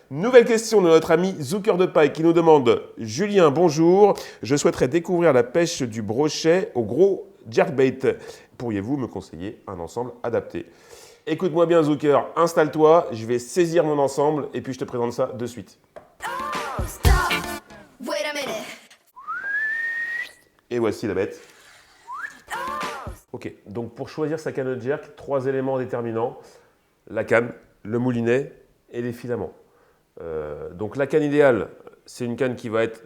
Nouvelle question de notre ami Zucker de Paille qui nous demande « Julien, bonjour, je souhaiterais découvrir la pêche du brochet au gros jerkbait. Pourriez-vous me conseiller un ensemble adapté ?» Écoute-moi bien Zucker, installe-toi, je vais saisir mon ensemble et puis je te présente ça de suite. Et voici la bête. Ok, donc pour choisir sa canne de jerk, 3 éléments déterminants, la canne, le moulinet et les filaments. Donc la canne idéale, c'est une canne qui va être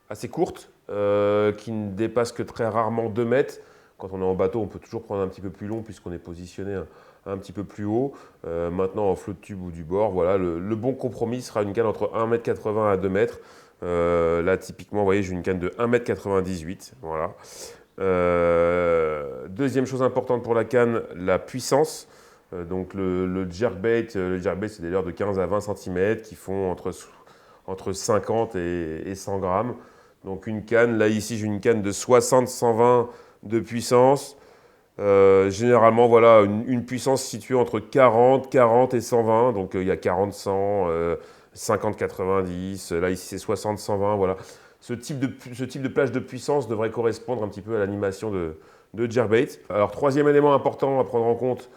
assez courte, qui ne dépasse que très rarement 2 mètres. Quand on est en bateau, on peut toujours prendre un petit peu plus long puisqu'on est positionné un petit peu plus haut. Maintenant, en flot de tube ou du bord, voilà, le bon compromis sera une canne entre 1,80 m à 2 mètres. Là, typiquement, vous voyez, j'ai une canne de 1,98 m. Voilà. Deuxième chose importante pour la canne, la puissance. Donc le jerkbait, c'est des leurres de 15 à 20 cm qui font entre 50 et 100 grammes. Donc une canne, là ici j'ai une canne de 60-120 de puissance. Généralement, voilà, une puissance située entre 40 et 120. Donc il y a 40-100, 50-90. Là ici c'est 60-120. Voilà. Ce type de plage de puissance devrait correspondre un petit peu à l'animation de jerkbait. Alors troisième élément important à prendre en compte,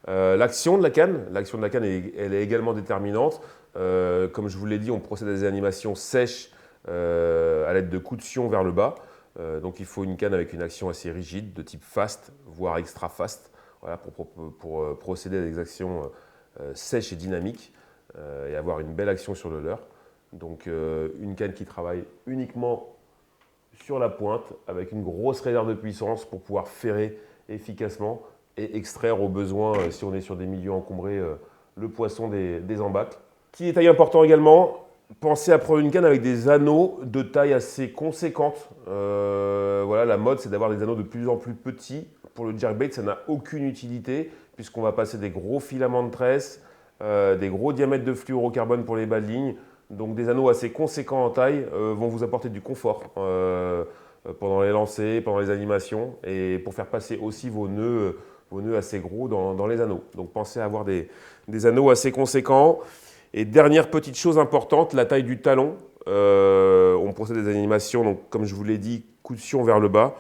l'action de la canne. L'action de la canne, elle est également déterminante. Comme je vous l'ai dit, on procède à des animations sèches à l'aide de coups de sion vers le bas. Donc il faut une canne avec une action assez rigide, de type fast, voire extra fast, voilà, pour procéder à des actions sèches et dynamiques et avoir une belle action sur le leurre. Donc une canne qui travaille uniquement sur la pointe avec une grosse réserve de puissance pour pouvoir ferrer efficacement et extraire au besoin, si on est sur des milieux encombrés, le poisson des embâcles. Petit détail important également, pensez à prendre une canne avec des anneaux de taille assez conséquente. Voilà, la mode, c'est d'avoir des anneaux de plus en plus petits. Pour le jerkbait, ça n'a aucune utilité puisqu'on va passer des gros filaments de tresse, des gros diamètres de fluorocarbone pour les bas de ligne. Donc des anneaux assez conséquents en taille vont vous apporter du confort pendant les lancers, pendant les animations et pour faire passer aussi vos nœuds assez gros dans les anneaux. Donc pensez à avoir des anneaux assez conséquents. Et dernière petite chose importante, la taille du talon. On procède à des animations, donc comme je vous l'ai dit, coup de sion vers le bas.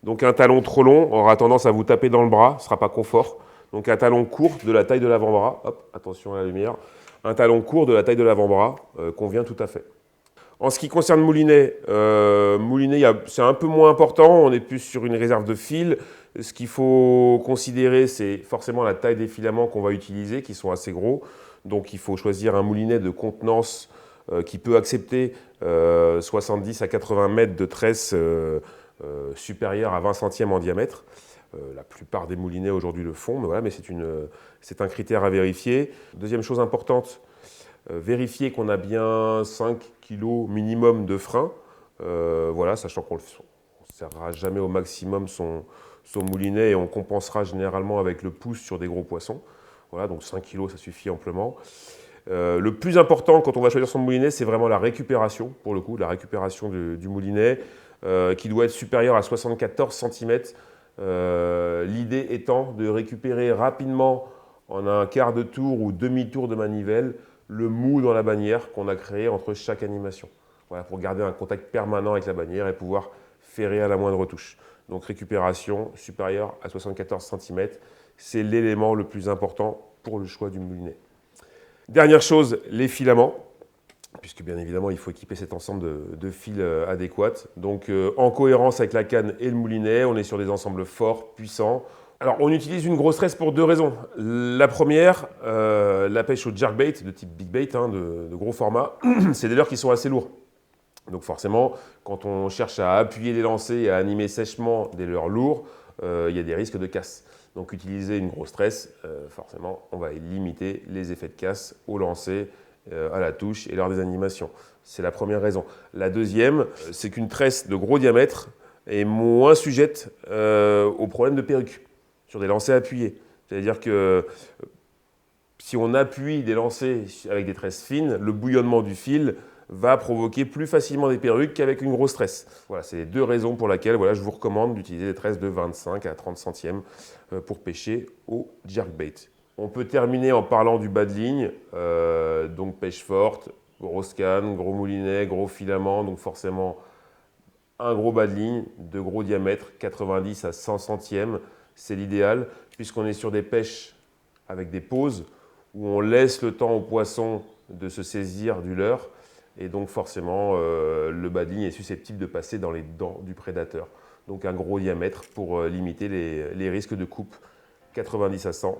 Donc un talon trop long aura tendance à vous taper dans le bras, ce ne sera pas confort. Donc un talon court de la taille de l'avant-bras, hop, attention à la lumière, un talon court de la taille de l'avant-bras convient tout à fait. En ce qui concerne moulinet, c'est un peu moins important, on est plus sur une réserve de fil. Ce qu'il faut considérer, c'est forcément la taille des filaments qu'on va utiliser, qui sont assez gros. Donc il faut choisir un moulinet de contenance qui peut accepter 70 à 80 mètres de tresse supérieure à 20 centièmes en diamètre. La plupart des moulinets aujourd'hui le font, mais, voilà, mais c'est un critère à vérifier. Deuxième chose importante, vérifier qu'on a bien 5 kg minimum de frein, voilà, sachant qu'on ne serrera jamais au maximum son moulinet et on compensera généralement avec le pouce sur des gros poissons. Voilà, donc 5 kg, ça suffit amplement. Le plus important quand on va choisir son moulinet, c'est vraiment la récupération, pour le coup, la récupération du moulinet, qui doit être supérieure à 74 cm. L'idée étant de récupérer rapidement, en un quart de tour ou demi-tour de manivelle, le mou dans la bannière qu'on a créé entre chaque animation. Voilà, pour garder un contact permanent avec la bannière et pouvoir ferrer à la moindre touche. Donc récupération supérieure à 74 cm, c'est l'élément le plus important pour le choix du moulinet. Dernière chose, les filaments, puisque bien évidemment il faut équiper cet ensemble de fils adéquats. Donc en cohérence avec la canne et le moulinet, on est sur des ensembles forts, puissants. Alors on utilise une grosse tresse pour 2 raisons. La première, la pêche au jerkbait de type big bait, de gros format, c'est des leurres qui sont assez lourds. Donc forcément, quand on cherche à appuyer les lancers et à animer sèchement des leurres lourds, il y a des risques de casse. Donc utiliser une grosse tresse, forcément, on va limiter les effets de casse au lancer, à la touche et lors des animations. C'est la première raison. La deuxième, c'est qu'une tresse de gros diamètre est moins sujette aux problèmes de perruque sur des lancers appuyés. C'est-à-dire que si on appuie des lancers avec des tresses fines, le bouillonnement du fil va provoquer plus facilement des perruques qu'avec une grosse tresse. Voilà, c'est les deux raisons pour lesquelles je vous recommande d'utiliser des tresses de 25 à 30 centièmes pour pêcher au jerkbait. On peut terminer en parlant du bas de ligne, donc pêche forte, grosse canne, gros moulinet, gros filament, donc forcément un gros bas de ligne de gros diamètre, 90 à 100 centièmes, c'est l'idéal, puisqu'on est sur des pêches avec des pauses où on laisse le temps au poisson de se saisir du leurre, et donc forcément le bas de ligne est susceptible de passer dans les dents du prédateur. Donc un gros diamètre pour limiter les risques de coupe, 90 à 100,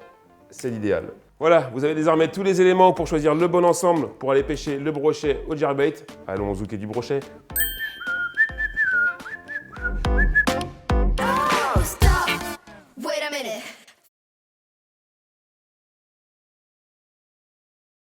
c'est l'idéal. Voilà, vous avez désormais tous les éléments pour choisir le bon ensemble pour aller pêcher le brochet au jerkbait. Allons au zouker du brochet.